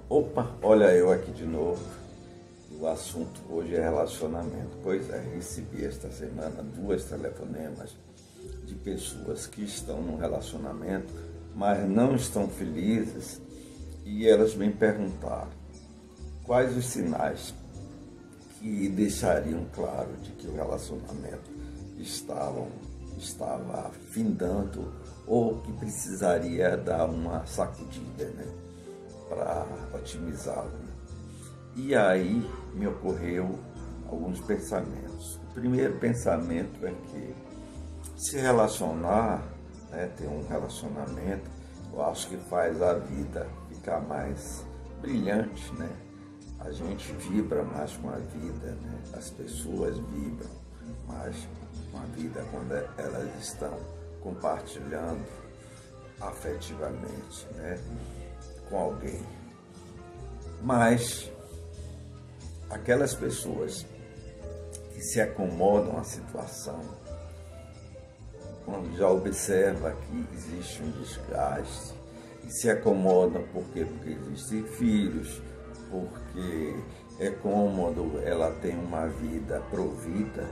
Opa, olha eu aqui de novo. O assunto hoje é relacionamento. Pois é, recebi esta semana 2 telefonemas de pessoas que estão num relacionamento, mas não estão felizes, e elas me perguntaram quais os sinais que deixariam claro de que o relacionamento estava findando ou que precisaria dar uma sacudida, né, para otimizá-lo. E aí me ocorreu alguns pensamentos. O primeiro pensamento é que se relacionar, né, ter um relacionamento, eu acho que faz a vida ficar mais brilhante, né? A gente vibra mais com a vida, né? As pessoas vibram mais com a vida quando elas estão compartilhando afetivamente, né, com alguém. Mas aquelas pessoas que se acomodam à situação, quando já observa que existe um desgaste, e se acomodam porque existem filhos, porque é cômodo, ela tem uma vida provida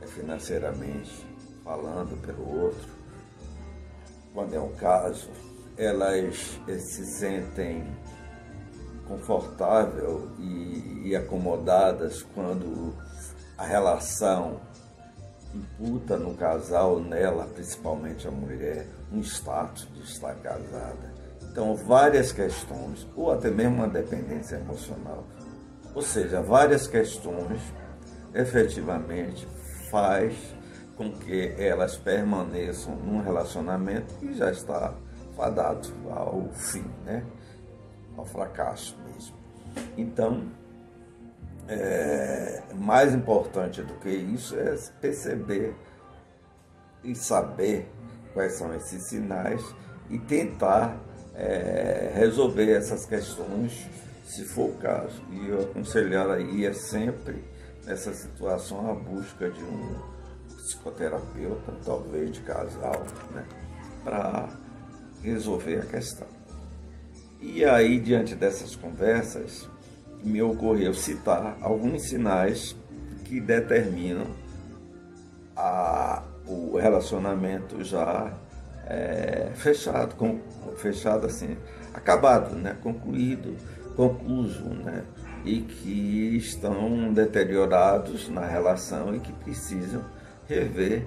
financeiramente falando pelo outro. Quando é o caso, elas se sentem confortáveis e acomodadas quando a relação imputa no casal, nela, principalmente a mulher, um status de estar casada. Então, várias questões, ou até mesmo uma dependência emocional, ou seja, várias questões, efetivamente, faz com que elas permaneçam num relacionamento que já está fadado ao fim, né? Ao fracasso mesmo. Então, mais importante do que isso é perceber e saber quais são esses sinais e tentar resolver essas questões, se for o caso. E eu aconselharia sempre, nessa situação, a busca de um psicoterapeuta, talvez de casal, né, para resolver a questão. E aí, diante dessas conversas, me ocorreu citar alguns sinais que determinam o relacionamento já fechado assim, acabado, né, concluso, né, e que estão deteriorados na relação e que precisam rever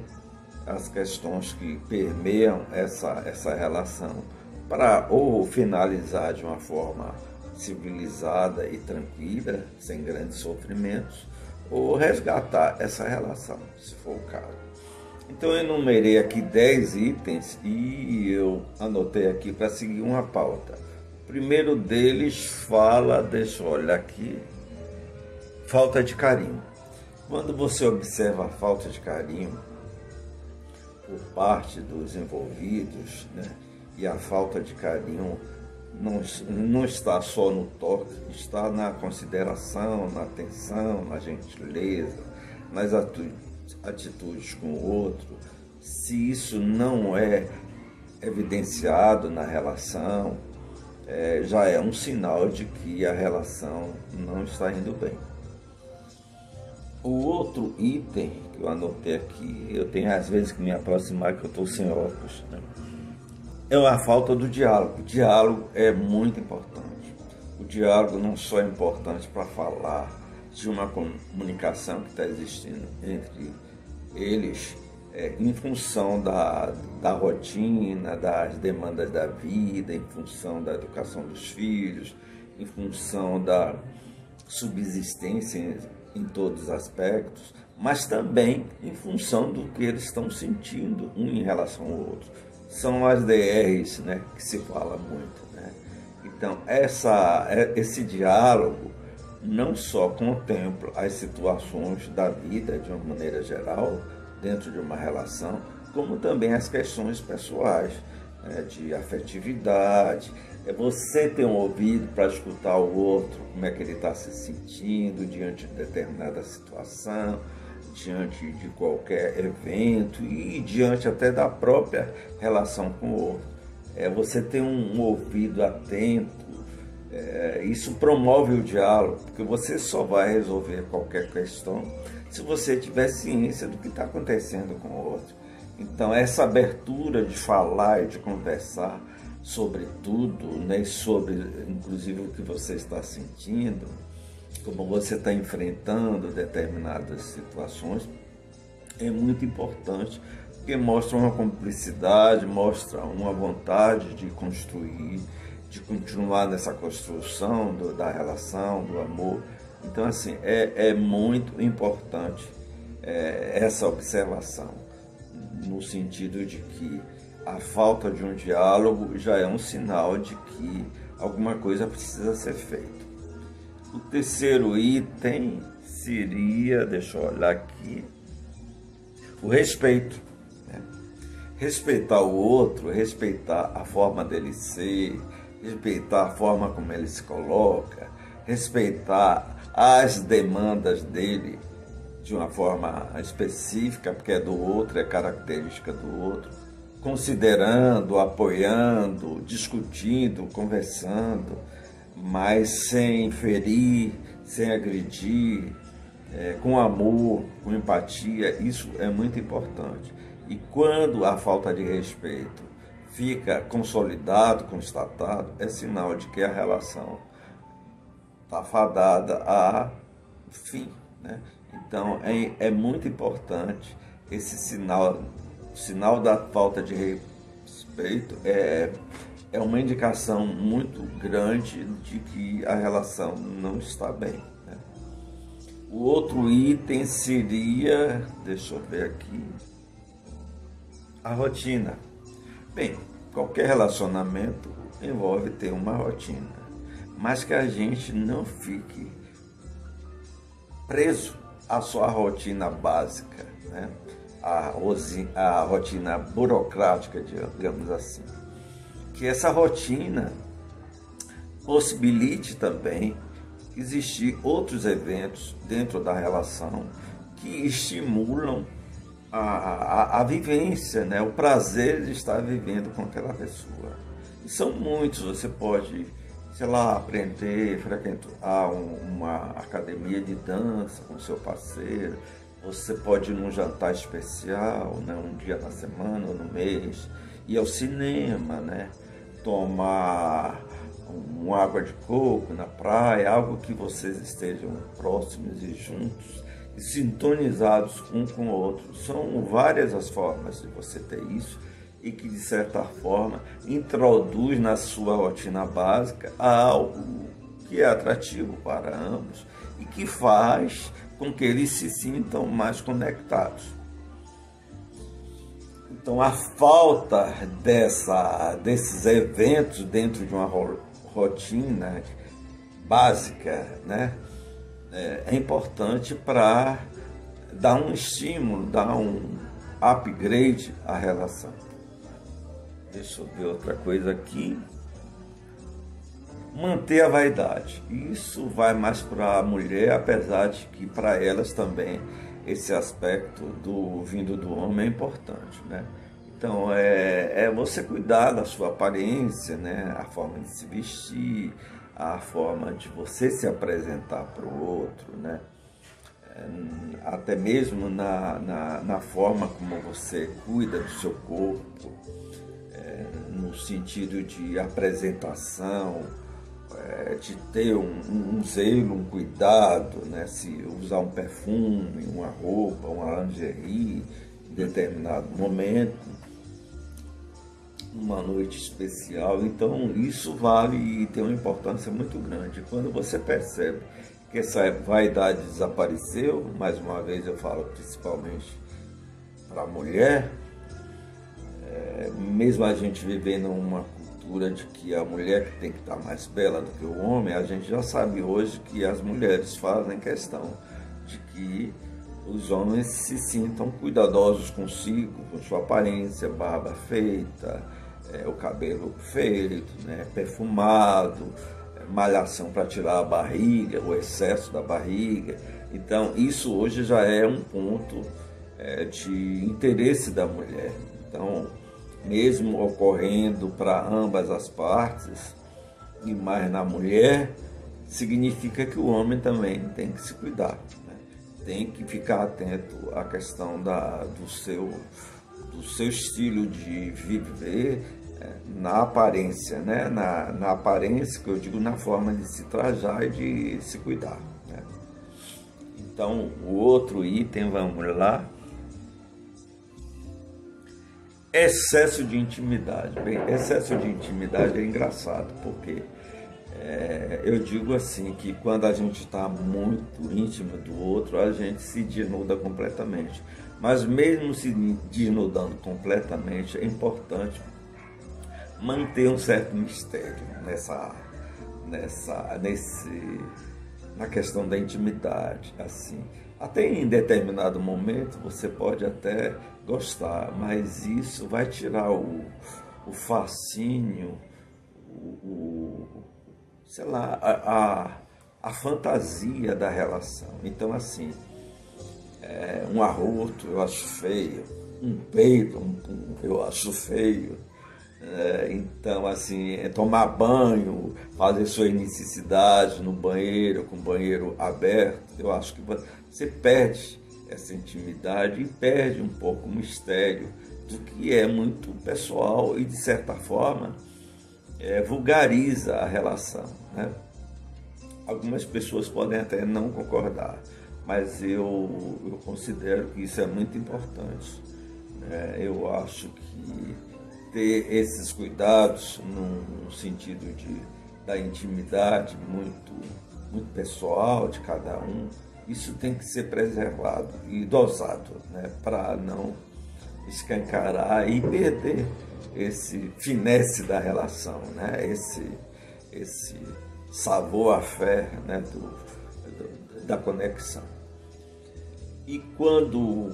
as questões que permeiam essa relação para ou finalizar de uma forma civilizada e tranquila, sem grandes sofrimentos, ou resgatar essa relação, se for o caso. Então eu enumerei aqui 10 itens e eu anotei aqui para seguir uma pauta. O primeiro deles fala, deixa eu olhar aqui, falta de carinho. Quando você observa a falta de carinho por parte dos envolvidos, né, e a falta de carinho não está só no toque, está na consideração, na atenção, na gentileza, nas atitudes com o outro. Se isso não é evidenciado na relação, já é um sinal de que a relação não está indo bem. O outro item que eu anotei aqui, eu tenho às vezes que me aproximar que eu estou sem óculos, né, é a falta do diálogo. O diálogo é muito importante. O diálogo não só é importante para falar de uma comunicação que está existindo entre eles, em função da rotina, das demandas da vida, em função da educação dos filhos, em função da subsistência em todos os aspectos, mas também em função do que eles estão sentindo um em relação ao outro. São as DRs, né, que se fala muito, né? Então, esse diálogo não só contempla as situações da vida de uma maneira geral, dentro de uma relação, como também as questões pessoais, né, de afetividade. É você ter um ouvido para escutar o outro, como é que ele está se sentindo diante de determinada situação, diante de qualquer evento e diante até da própria relação com o outro. É você ter um ouvido atento Isso promove o diálogo, porque você só vai resolver qualquer questão se você tiver ciência do que está acontecendo com o outro. Então, essa abertura de falar e de conversar sobre tudo, né, sobre inclusive o que você está sentindo, como você está enfrentando determinadas situações, é muito importante, porque mostra uma cumplicidade, mostra uma vontade de construir, de continuar nessa construção da relação, do amor. Então, assim, é muito importante essa observação, no sentido de que a falta de um diálogo já é um sinal de que alguma coisa precisa ser feita. O terceiro item seria, deixa eu olhar aqui, o respeito. Né? Respeitar o outro, respeitar a forma dele ser, respeitar a forma como ele se coloca, respeitar as demandas dele de uma forma específica, porque é do outro, é característica do outro, considerando, apoiando, discutindo, conversando, mas sem ferir, sem agredir, com amor, com empatia. Isso é muito importante. E quando a falta de respeito fica consolidado, constatado, é sinal de que a relação está fadada a fim, né? Então, é muito importante esse sinal da falta de respeito, é uma indicação muito grande de que a relação não está bem, né? O outro item seria, deixa eu ver aqui, a rotina. Bem, qualquer relacionamento envolve ter uma rotina, mas que a gente não fique preso à sua rotina básica, né? A rotina burocrática, digamos assim. Que essa rotina possibilite também existir outros eventos dentro da relação que estimulam a vivência, né? O prazer de estar vivendo com aquela pessoa. E são muitos, você pode, sei lá, aprender, frequentar uma academia de dança com seu parceiro, você pode ir num jantar especial, né? Um dia na semana ou no mês, ir ao cinema, né? Tomar uma água de coco na praia, algo que vocês estejam próximos e juntos, e sintonizados um com o outro. São várias as formas de você ter isso e que, de certa forma, introduz na sua rotina básica algo que é atrativo para ambos e que faz com que eles se sintam mais conectados. Então, a falta desses eventos dentro de uma rotina básica, né, é importante para dar um estímulo, dar um upgrade à relação. Deixa eu ver outra coisa aqui. Manter a vaidade. Isso vai mais para a mulher, apesar de que para elas também esse aspecto vindo do homem é importante, né? Então, é você cuidar da sua aparência, né? A forma de se vestir, a forma de você se apresentar para o outro, né? Até mesmo na forma como você cuida do seu corpo, no sentido de apresentação, de ter um zelo, um cuidado, né? Se usar um perfume, uma roupa, uma lingerie em determinado momento, uma noite especial. Então isso vale e tem uma importância muito grande. Quando você percebe que essa vaidade desapareceu, mais uma vez eu falo principalmente para a mulher, mesmo a gente vivendo uma cultura de que a mulher que tem que estar mais bela do que o homem, a gente já sabe hoje que as mulheres fazem questão de que os homens se sintam cuidadosos consigo, com sua aparência, barba feita, o cabelo feito, né, perfumado, malhação para tirar a barriga, o excesso da barriga. Então isso hoje já é um ponto de interesse da mulher. Então, mesmo ocorrendo para ambas as partes, e mais na mulher, significa que o homem também tem que se cuidar, né? Tem que ficar atento à questão do seu estilo de viver, na aparência, né? Na aparência, que eu digo, na forma de se trajar e de se cuidar, né? Então, o outro item, vamos lá. Excesso de intimidade. Bem, excesso de intimidade é engraçado, porque eu digo assim, que quando a gente está muito íntimo do outro, a gente se desnuda completamente. Mas mesmo se desnudando completamente, é importante manter um certo mistério na questão da intimidade, assim. Até em determinado momento você pode até gostar, mas isso vai tirar o fascínio, sei lá, a fantasia da relação. Então, assim, um arroto eu acho feio, um peito eu acho feio. Então, assim, tomar banho, fazer suas necessidades no banheiro, com o banheiro aberto, eu acho que você perde essa intimidade e perde um pouco o mistério do que é muito pessoal e, de certa forma, vulgariza a relação, né? Algumas pessoas podem até não concordar, mas eu considero que isso é muito importante. Eu acho que ter esses cuidados no sentido da intimidade muito pessoal de cada um, isso tem que ser preservado e dosado, né, para não escancarar e perder esse finesse da relação, né, esse savoir-faire, né, da conexão. E quando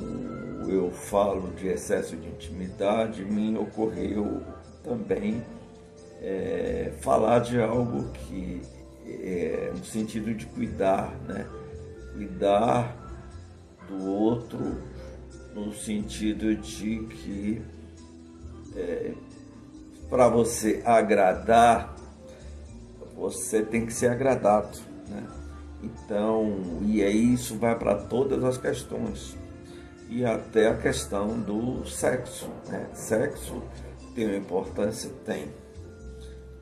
eu falo de excesso de intimidade, me ocorreu também falar de algo que no sentido de cuidar, né? Cuidar do outro no sentido de que para você agradar, você tem que ser agradado, né? Então, e aí isso vai para todas as questões, e até a questão do sexo, né? Sexo tem uma importância? Tem.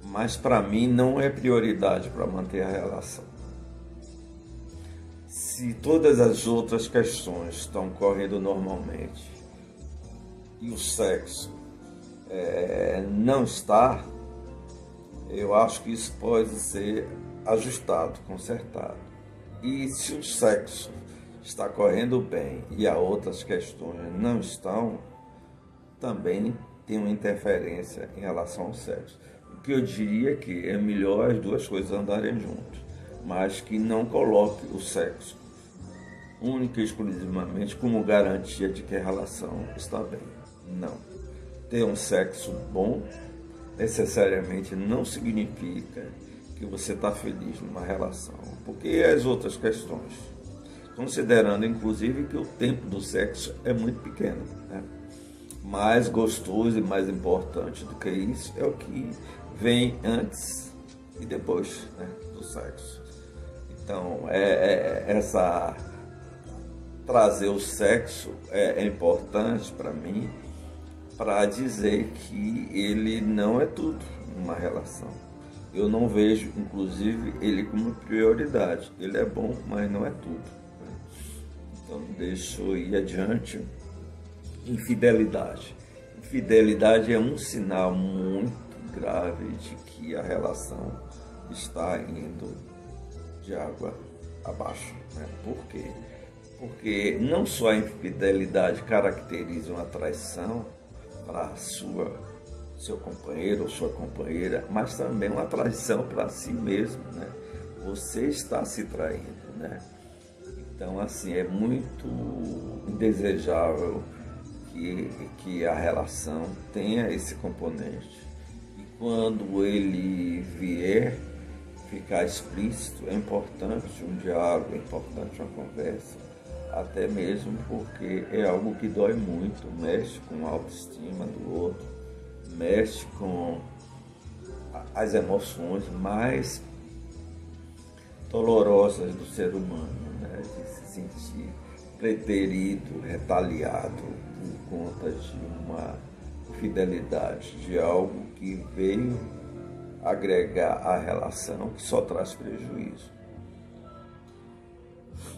Mas para mim não é prioridade para manter a relação. Se todas as outras questões estão correndo normalmente e o sexo não está, eu acho que isso pode ser ajustado, consertado. E se o sexo está correndo bem e as outras questões não estão, também tem uma interferência em relação ao sexo. O que eu diria que é melhor as duas coisas andarem juntas, mas que não coloque o sexo única e exclusivamente como garantia de que a relação está bem. Não. Ter um sexo bom necessariamente não significa que você está feliz numa relação, porque as outras questões, considerando inclusive que o tempo do sexo é muito pequeno, né? Mais gostoso e mais importante do que isso é o que vem antes e depois, né, do sexo. Então, trazer o sexo é importante para mim, para dizer que ele não é tudo numa relação. Eu não vejo, inclusive, ele como prioridade. Ele é bom, mas não é tudo, né? Então, deixa eu ir adiante. Infidelidade. Infidelidade é um sinal muito grave de que a relação está indo de água abaixo, né? Por quê? Porque não só a infidelidade caracteriza uma traição para seu companheiro ou sua companheira, mas também uma traição para si mesmo, né? Você está se traindo, né? Então, assim, é muito indesejável que a relação tenha esse componente. E quando ele vier ficar explícito, é importante um diálogo, é importante uma conversa, até mesmo porque é algo que dói muito, mexe com a autoestima do outro, mexe com as emoções mais dolorosas do ser humano, né? De se sentir preterido, retaliado por conta de uma fidelidade, de algo que veio agregar à relação, que só traz prejuízo.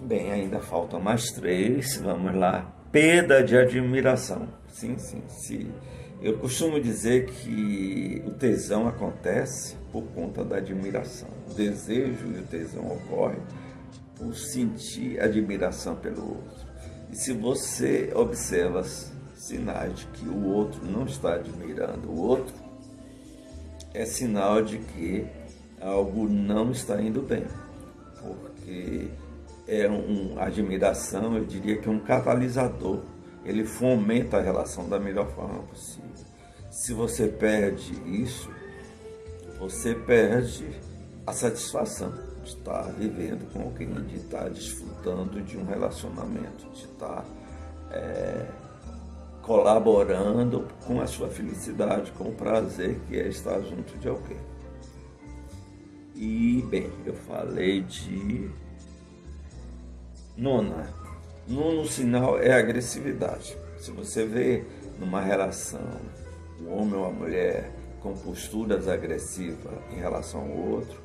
Bem, ainda faltam mais 3, vamos lá. Perda de admiração. Sim. Eu costumo dizer que o tesão acontece por conta da admiração. O desejo e o tesão ocorrem por sentir admiração pelo outro. E se você observa sinais de que o outro não está admirando o outro, é sinal de que algo não está indo bem. Porque a admiração, eu diria que é um catalisador. Ele fomenta a relação da melhor forma possível. Se você perde isso, você perde a satisfação de estar vivendo com alguém, de estar desfrutando de um relacionamento, de estar colaborando com a sua felicidade, com o prazer que é estar junto de alguém. E, bem, eu falei de nono sinal é a agressividade. Se você vê numa relação um homem ou uma mulher com posturas agressivas em relação ao outro,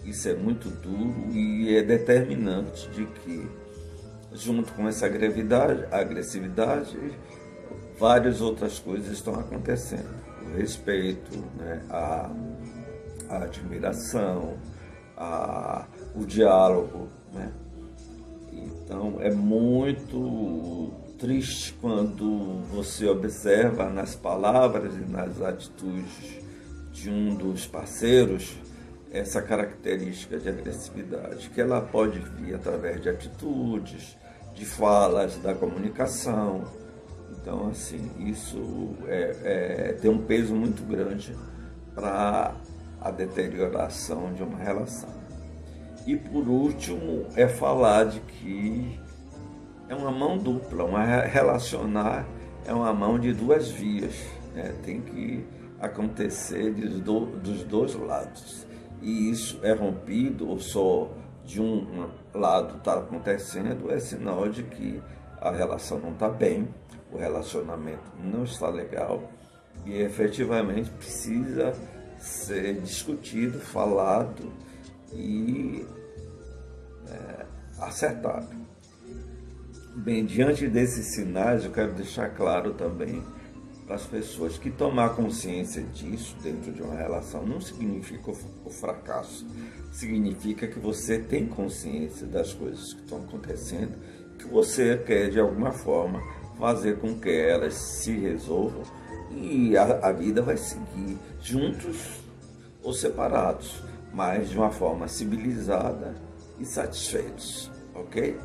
isso é muito duro e é determinante de que, junto com essa agressividade, várias outras coisas estão acontecendo. O respeito, né, a admiração, o diálogo, né? Então, é muito triste quando você observa nas palavras e nas atitudes de um dos parceiros essa característica de agressividade, que ela pode vir através de atitudes, de falas, da comunicação. Então, assim, isso tem um peso muito grande para a deterioração de uma relação. E por último, é falar de que é uma mão dupla, relacionar é uma mão de duas vias, né? Tem que acontecer dos dois lados. E isso é rompido, ou só de um lado está acontecendo, é sinal de que a relação não está bem, o relacionamento não está legal e efetivamente precisa ser discutido, falado e acertado. Bem, diante desses sinais, eu quero deixar claro também para as pessoas que tomar consciência disso dentro de uma relação não significa o fracasso, significa que você tem consciência das coisas que estão acontecendo, que você quer de alguma forma fazer com que elas se resolvam e a vida vai seguir juntos ou separados, mas de uma forma civilizada e satisfeitos, ok?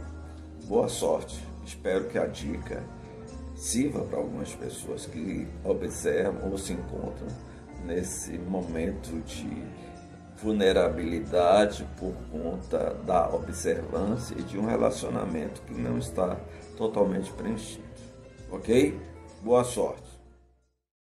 Boa sorte, espero que a dica sirva para algumas pessoas que observam ou se encontram nesse momento de vulnerabilidade por conta da observância e de um relacionamento que não está totalmente preenchido, ok? Boa sorte!